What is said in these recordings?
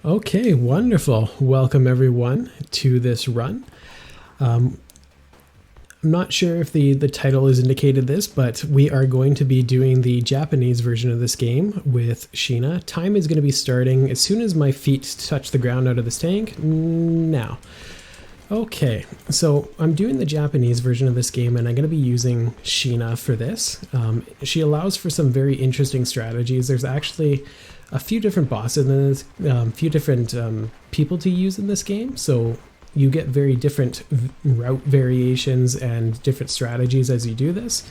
Okay, wonderful. Welcome everyone to this run. I'm not sure if the title has indicated this, but we are going to be doing the Japanese version of this game with Sheena. Time is going to be starting as soon as my feet touch the ground out of this tank. Now. Okay, so I'm doing the Japanese version of this game and I'm going to be using Sheena for this. She allows for some very interesting strategies. There's actually a few different bosses in this, a few different people to use in this game, so you get very different route variations and different strategies as you do this.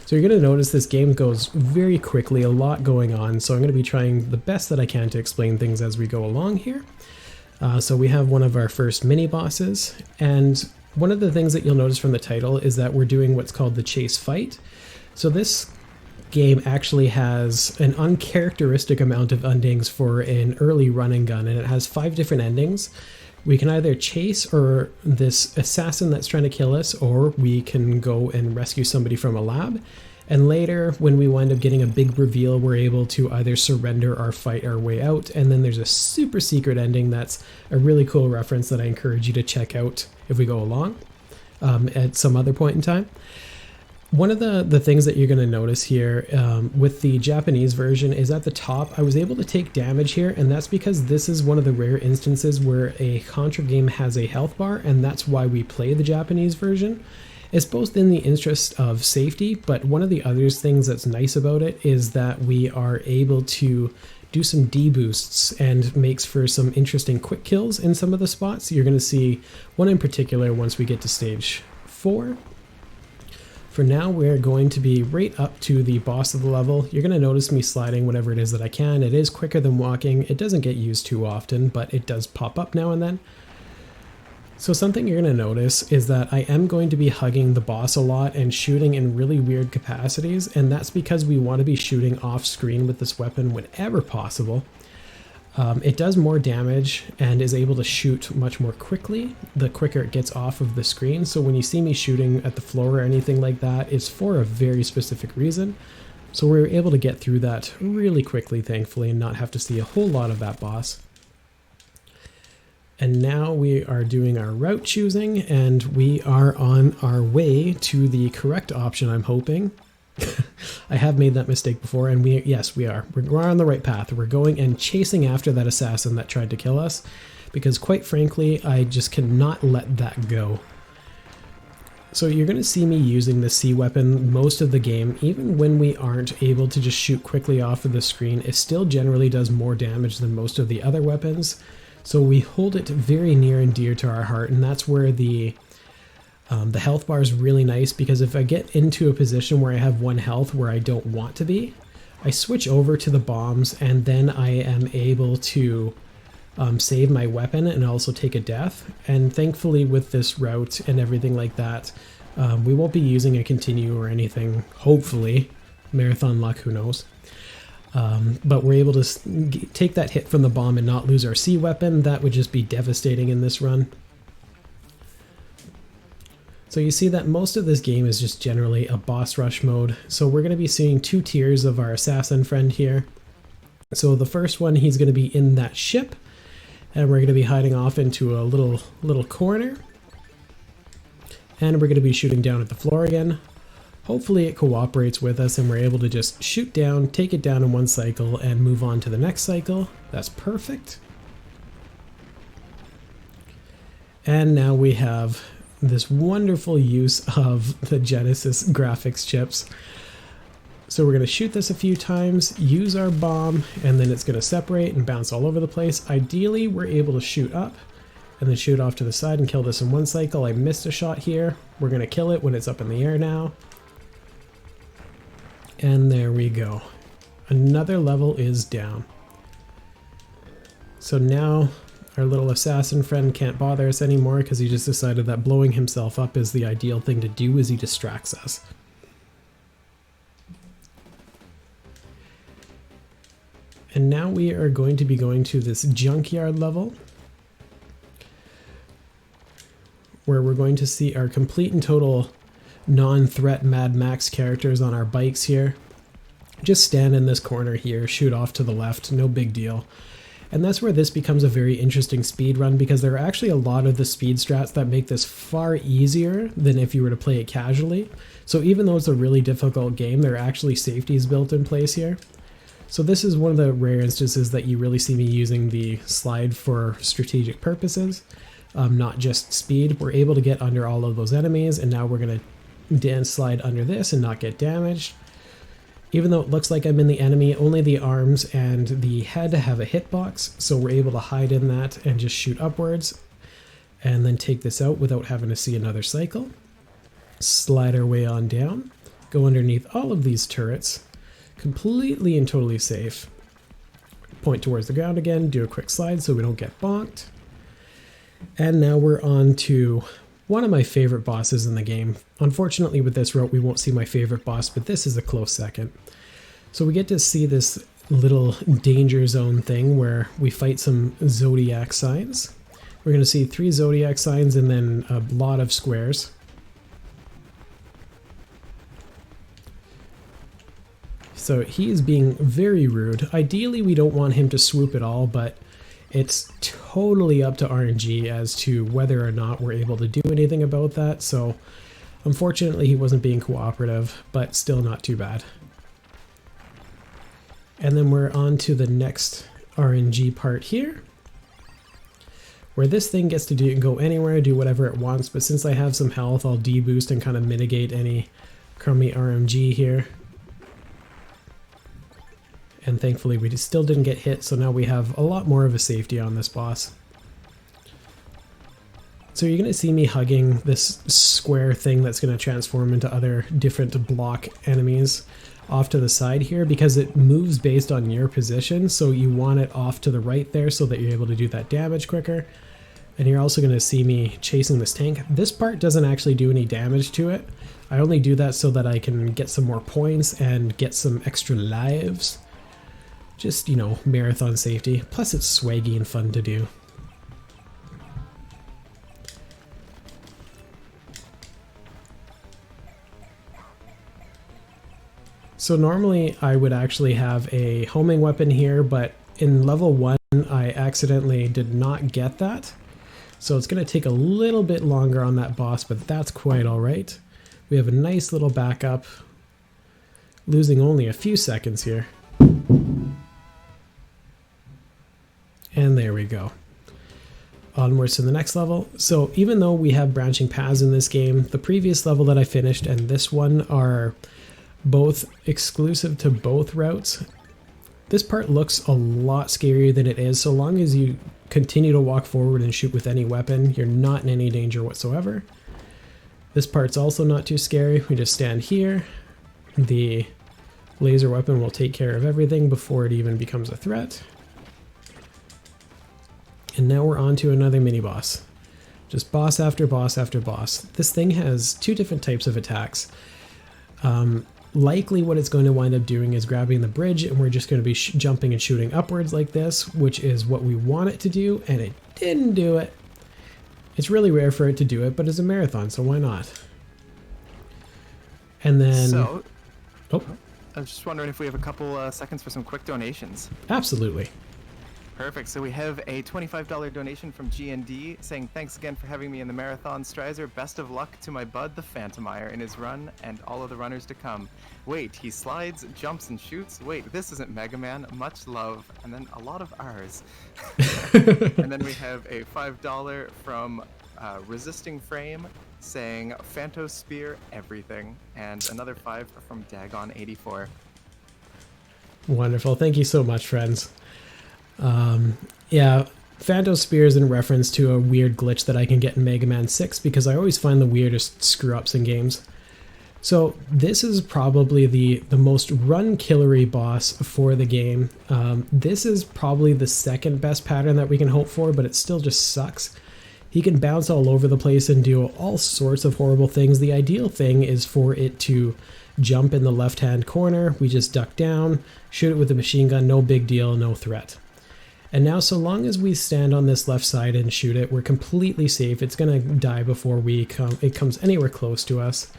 So you're going to notice this game goes very quickly, a lot going on, so I'm going to be trying the best that I can to explain things as we go along here. So we have one of our first mini bosses, and one of the things that you'll notice from the title is that we're doing what's called the chase fight. So this game actually has an uncharacteristic amount of endings for an early run and gun, and it has 5 different endings. We can either chase or this assassin that's trying to kill us, or we can go and rescue somebody from a lab. And later, when we wind up getting a big reveal, we're able to either surrender or fight our way out. And then there's a super secret ending that's a really cool reference that I encourage you to check out if we go along at some other point in time. One of the things that you're going to notice here with the Japanese version is at the top, I was able to take damage here, and that's because this is one of the rare instances where a Contra game has a health bar, and that's why we play the Japanese version. It's both in the interest of safety, but one of the other things that's nice about it is that we are able to do some deboosts and makes for some interesting quick kills in some of the spots. You're going to see one in particular once we get to stage 4. For now, we're going to be right up to the boss of the level. You're going to notice me sliding whatever it is that I can. It is quicker than walking. It doesn't get used too often, but it does pop up now and then. So something you're going to notice is that I am going to be hugging the boss a lot and shooting in really weird capacities, and that's because we want to be shooting off screen with this weapon whenever possible. It does more damage and is able to shoot much more quickly the quicker it gets off of the screen, so when you see me shooting at the floor or anything like that, it's for a very specific reason. So we were able to get through that really quickly, thankfully, and not have to see a whole lot of that boss. And now we are doing our route choosing, and we are on our way to the correct option, I'm hoping. I have made that mistake before, and yes, we are. We're on the right path. We're going and chasing after that assassin that tried to kill us, because quite frankly, I just cannot let that go. So you're going to see me using the C weapon most of the game. Even when we aren't able to just shoot quickly off of the screen, it still generally does more damage than most of the other weapons. So we hold it very near and dear to our heart, and that's where the health bar is really nice, because if I get into a position where I have 1 health where I don't want to be, I switch over to the bombs, and then I am able to save my weapon and also take a death. And thankfully with this route and everything like that, we won't be using a continue or anything, hopefully. Marathon luck, who knows. But we're able to take that hit from the bomb and not lose our C weapon. That would just be devastating in this run. So you see that most of this game is just generally a boss rush mode. So we're going to be seeing 2 tiers of our assassin friend here. So the first one, he's going to be in that ship, and we're going to be hiding off into a little corner. And we're going to be shooting down at the floor again. Hopefully it cooperates with us and we're able to just shoot down, take it down in 1 cycle, and move on to the next cycle. That's perfect. And now we have this wonderful use of the Genesis graphics chips. So we're going to shoot this a few times, use our bomb, and then it's going to separate and bounce all over the place. Ideally, we're able to shoot up and then shoot off to the side and kill this in 1 cycle. I missed a shot here. We're going to kill it when it's up in the air now. And there we go. Another level is down. So now our little assassin friend can't bother us anymore, because he just decided that blowing himself up is the ideal thing to do as he distracts us. And now we are going to be going to this junkyard level, where we're going to see our complete and total non-threat Mad Max characters on our bikes here. Just stand in this corner here, shoot off to the left, no big deal. And that's where this becomes a very interesting speed run, because there are actually a lot of the speed strats that make this far easier than if you were to play it casually. So even though it's a really difficult game, there are actually safeties built in place here. So this is one of the rare instances that you really see me using the slide for strategic purposes, not just speed. We're able to get under all of those enemies, and now we're going to dance slide under this and not get damaged. Even though it looks like I'm in the enemy, only the arms and the head have a hitbox, so we're able to hide in that and just shoot upwards, and then take this out without having to see another cycle. Slide our way on down, go underneath all of these turrets, completely and totally safe. Point towards the ground again, do a quick slide so we don't get bonked. And now we're on to one of my favorite bosses in the game. Unfortunately with this route we won't see my favorite boss, but this is a close second. So we get to see this little danger zone thing where we fight some zodiac signs. We're going to see 3 zodiac signs and then a lot of squares. So he is being very rude. Ideally we don't want him to swoop at all, but it's totally up to RNG as to whether or not we're able to do anything about that. So unfortunately he wasn't being cooperative, but still not too bad. And then we're on to the next RNG part here, where this thing gets to go anywhere, do whatever it wants, but since I have some health, I'll deboost and kind of mitigate any crummy RNG here. And thankfully we still didn't get hit, so now we have a lot more of a safety on this boss. So you're going to see me hugging this square thing that's going to transform into other different block enemies off to the side here, because it moves based on your position, so you want it off to the right there so that you're able to do that damage quicker. And you're also going to see me chasing this tank. This part doesn't actually do any damage to it. I only do that so that I can get some more points and get some extra lives. Just, you know, marathon safety. Plus it's swaggy and fun to do. So normally I would actually have a homing weapon here, but in level 1 I accidentally did not get that. So it's going to take a little bit longer on that boss, but that's quite alright. We have a nice little backup, losing only a few seconds here. And there we go. Onwards to the next level. So even though we have branching paths in this game, the previous level that I finished and this one are both exclusive to both routes. This part looks a lot scarier than it is. So long as you continue to walk forward and shoot with any weapon, you're not in any danger whatsoever. This part's also not too scary. We just stand here. The laser weapon will take care of everything before it even becomes a threat. And now we're on to another mini boss. Just boss after boss after boss. This thing has 2 different types of attacks. Likely what it's going to wind up doing is grabbing the bridge, and we're just going to be jumping and shooting upwards like this, which is what we want it to do, and it didn't do it. It's really rare for it to do it, but it's a marathon, so why not? And then... So, oh, I was just wondering if we have a couple seconds for some quick donations. absolutely. Perfect. So we have a $25 donation from GND saying, thanks again for having me in the marathon, Strizer. Best of luck to my bud, ThePhantomire, in his run and all of the runners to come. Wait, he slides, jumps, and shoots? Wait, this isn't Mega Man. Much love. And then a lot of R's. And then we have a $5 from Resisting Frame saying, Phanto Spear everything. And another 5 from Dagon84. Wonderful. Thank you so much, friends. Yeah, Phantom Spear is in reference to a weird glitch that I can get in Mega Man 6 because I always find the weirdest screw-ups in games. So this is probably the most run-killery boss for the game. This is probably the second best pattern that we can hope for, but it still just sucks. He can bounce all over the place and do all sorts of horrible things. The ideal thing is for it to jump in the left-hand corner. We just duck down, shoot it with a machine gun, no big deal, no threat. And now so long as we stand on this left side and shoot it, we're completely safe. It's going to die before it comes anywhere close to us.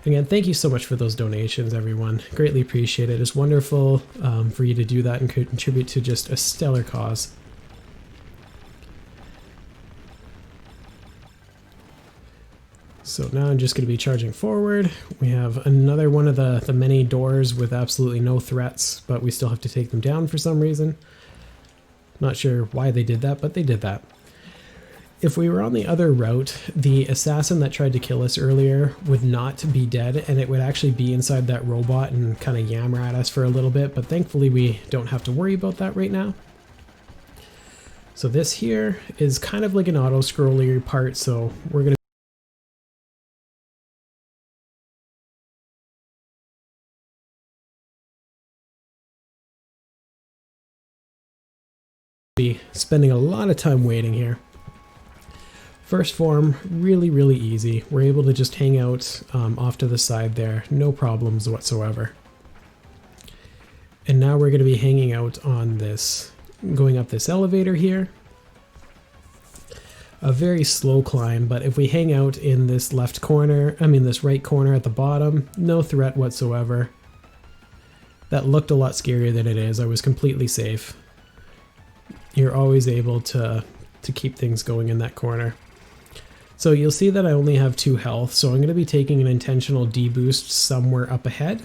Again, thank you so much for those donations, everyone. Greatly appreciate it. It's wonderful for you to do that and contribute to just a stellar cause. So now I'm just going to be charging forward. We have another one of the many doors with absolutely no threats, but we still have to take them down for some reason. Not sure why they did that, but they did that. If we were on the other route, the assassin that tried to kill us earlier would not be dead, and it would actually be inside that robot and kind of yammer at us for a little bit, but thankfully we don't have to worry about that right now. So this here is kind of like an auto-scroller part, so we're going to be spending a lot of time waiting here. First form, really easy. We're able to just hang out off to the side there, no problems whatsoever. And now we're going to be hanging out on this, going up this elevator here. A very slow climb, but if we hang out in this left corner, this right corner at the bottom, no threat whatsoever. That looked a lot scarier than it is. I was completely safe. You're always able to keep things going in that corner. So you'll see that I only have 2 health, so I'm going to be taking an intentional deboost somewhere up ahead.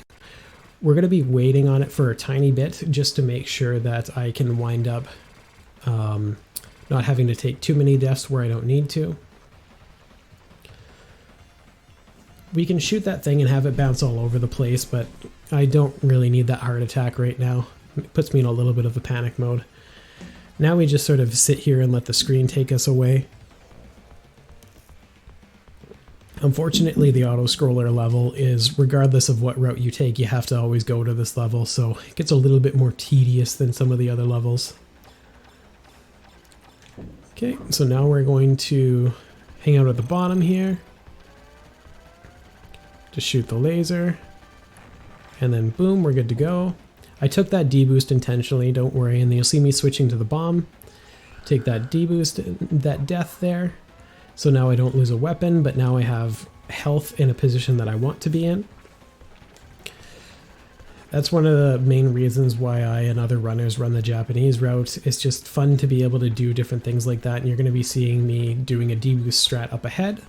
We're going to be waiting on it for a tiny bit just to make sure that I can wind up not having to take too many deaths where I don't need to. We can shoot that thing and have it bounce all over the place, but I don't really need that heart attack right now. It puts me in a little bit of a panic mode. Now we just sort of sit here and let the screen take us away. Unfortunately, the auto-scroller level is, regardless of what route you take, you have to always go to this level, so it gets a little bit more tedious than some of the other levels. Okay, so now we're going to hang out at the bottom here. Just shoot the laser. And then boom, we're good to go. I took that deboost intentionally, don't worry, and then you'll see me switching to the bomb. Take that deboost, that death there. So now I don't lose a weapon, but now I have health in a position that I want to be in. That's one of the main reasons why I and other runners run the Japanese route. It's just fun to be able to do different things like that, and you're going to be seeing me doing a deboost strat up ahead,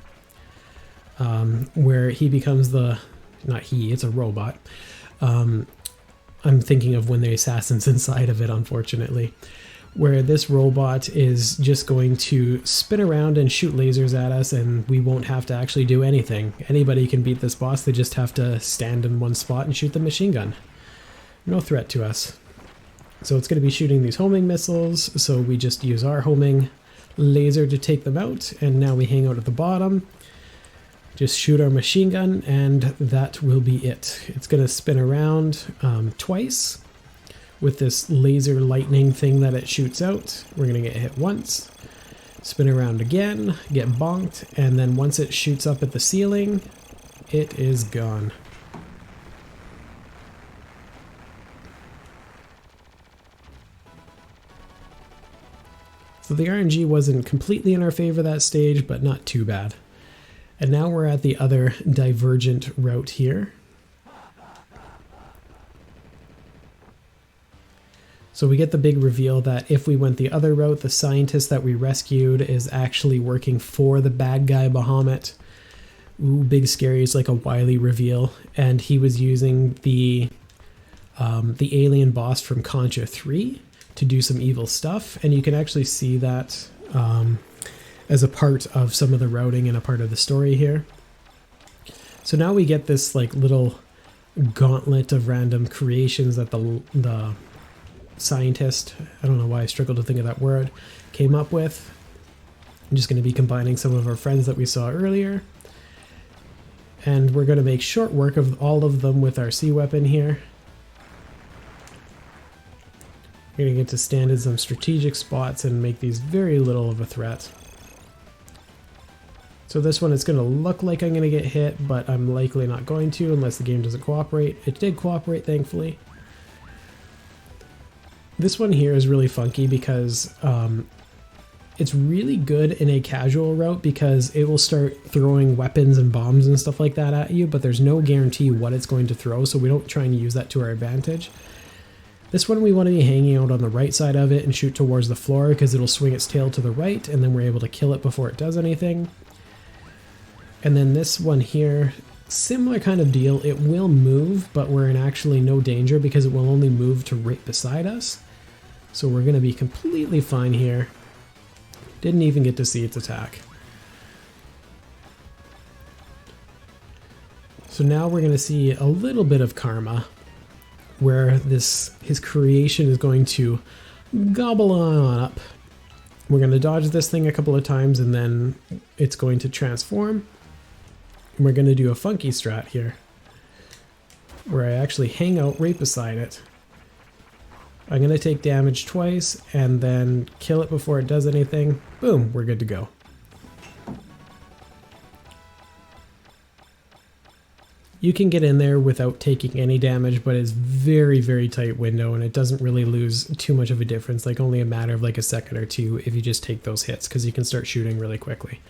where he becomes the... not he, it's a robot. I'm thinking of when the assassin's inside of it, unfortunately. Where this robot is just going to spin around and shoot lasers at us, and we won't have to actually do anything. Anybody can beat this boss, they just have to stand in one spot and shoot the machine gun. No threat to us. So it's going to be shooting these homing missiles, so we just use our homing laser to take them out, and now we hang out at the bottom. Just shoot our machine gun, and that will be it. It's going to spin around twice with this laser lightning thing that it shoots out. We're going to get hit once, spin around again, get bonked, and then once it shoots up at the ceiling, it is gone. So the RNG wasn't completely in our favor that stage, but not too bad. And now we're at the other divergent route here. So we get the big reveal that if we went the other route, the scientist that we rescued is actually working for the bad guy Bahamut. Ooh, big scary, it's like a wily reveal. And he was using the alien boss from Contra 3 to do some evil stuff. And you can actually see that as a part of some of the routing and a part of the story here. So now we get this like little gauntlet of random creations that the scientist, I don't know why I struggled to think of that word, came up with. I'm just going to be combining some of our friends that we saw earlier. And we're going to make short work of all of them with our C weapon here. We're going to get to stand in some strategic spots and make these very little of a threat. So this one, it's going to look like I'm going to get hit, but I'm likely not going to unless the game doesn't cooperate. It did cooperate, thankfully. This one here is really funky because It's really good in a casual route because it will start throwing weapons and bombs and stuff like that at you, but there's no guarantee what it's going to throw, so we don't try and use that to our advantage. This one we want to be hanging out on the right side of it and shoot towards the floor because it'll swing its tail to the right and then we're able to kill it before it does anything. And then this one here, similar kind of deal. It will move, but we're in actually no danger because it will only move to right beside us. So we're going to be completely fine here. Didn't even get to see its attack. So now we're going to see a little bit of karma, where his creation is going to gobble on up. We're going to dodge this thing a couple of times and then it's going to transform. And we're going to do a funky strat here, where I actually hang out right beside it. I'm going to take damage twice and then kill it before it does anything. Boom, we're good to go. You can get in there without taking any damage, but it's very, very tight window and it doesn't really lose too much of a difference, like only a matter of like a second or two if you just take those hits, because you can start shooting really quickly.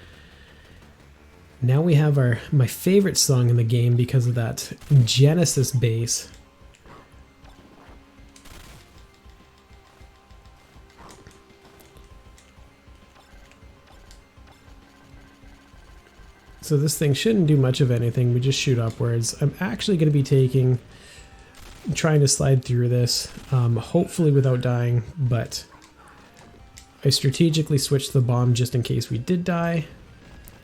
Now we have my favorite song in the game because of that Genesis bass. So this thing shouldn't do much of anything, we just shoot upwards. I'm actually going to be trying to slide through this, hopefully without dying, but I strategically switched the bomb just in case we did die,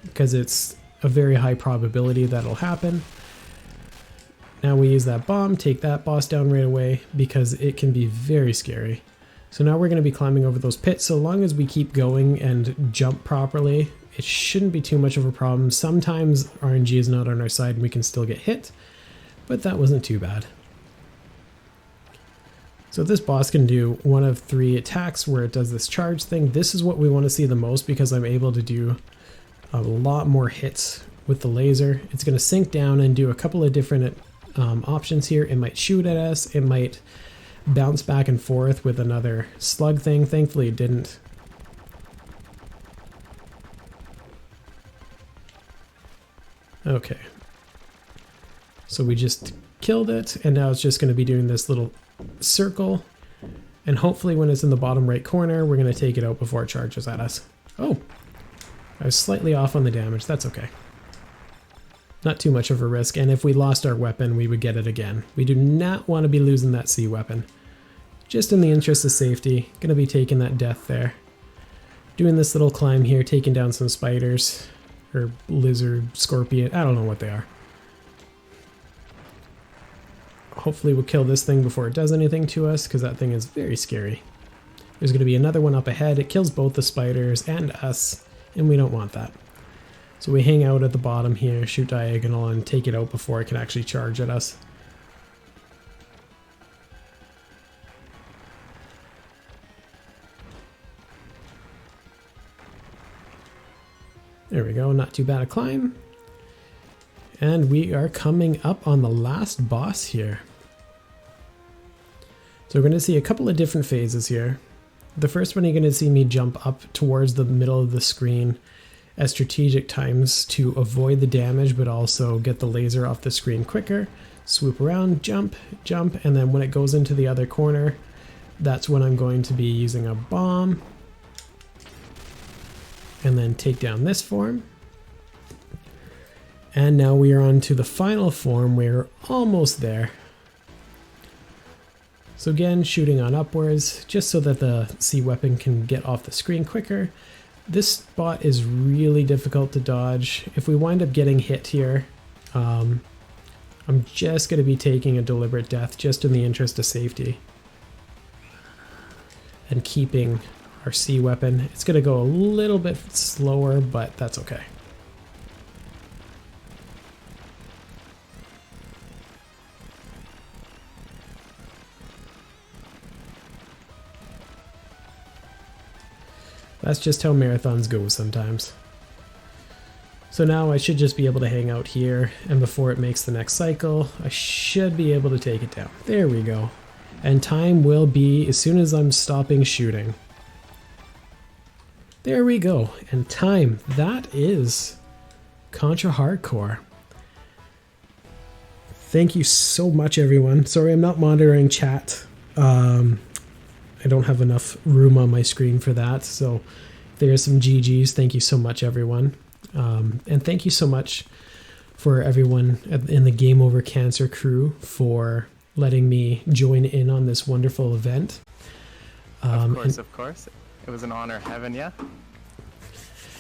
because it's a very high probability that'll happen. Now we use that bomb, take that boss down right away, because it can be very scary. So now we're going to be climbing over those pits. So long as we keep going and jump properly, it shouldn't be too much of a problem. Sometimes RNG is not on our side and we can still get hit, but that wasn't too bad. So this boss can do one of 3 attacks where it does this charge thing. This is what we want to see the most because I'm able to do a lot more hits with the laser. It's going to sink down and do a couple of different options here. It might shoot at us, it might bounce back and forth with another slug thing. Thankfully it didn't. Okay, so we just killed it, and now it's just going to be doing this little circle, and hopefully when it's in the bottom right corner, we're going to take it out before it charges at us. Oh, I was slightly off on the damage. That's okay. Not too much of a risk, and if we lost our weapon, we would get it again. We do not want to be losing that C weapon. Just in the interest of safety, going to be taking that death there. Doing this little climb here, taking down some spiders. Or lizard, scorpion, I don't know what they are. Hopefully we'll kill this thing before it does anything to us, because that thing is very scary. There's going to be another one up ahead. It kills both the spiders and us, and we don't want that. So we hang out at the bottom here, shoot diagonal, and take it out before it can actually charge at us. There we go, not too bad a climb. And we are coming up on the last boss here. So we're going to see a couple of different phases here. The first one, you're going to see me jump up towards the middle of the screen at strategic times to avoid the damage, but also get the laser off the screen quicker. Swoop around, jump, jump, and then when it goes into the other corner, that's when I'm going to be using a bomb. And then take down this form. And now we are on to the final form. We're almost there. So again, shooting on upwards, just so that the C weapon can get off the screen quicker. This spot is really difficult to dodge. If we wind up getting hit here, I'm just going to be taking a deliberate death just in the interest of safety. And keeping our C weapon. It's going to go a little bit slower, but that's okay. That's just how marathons go sometimes. So now I should just be able to hang out here, and before it makes the next cycle, I should be able to take it down. There we go. And time will be as soon as I'm stopping shooting. There we go. And time. That is Contra Hardcore. Thank you so much, everyone. Sorry, I'm not monitoring chat. I don't have enough room on my screen for that. So if there's some GGs, thank you so much, everyone. And thank you so much for everyone in the Game Over Cancer crew for letting me join in on this wonderful event. Of course. It was an honor having you.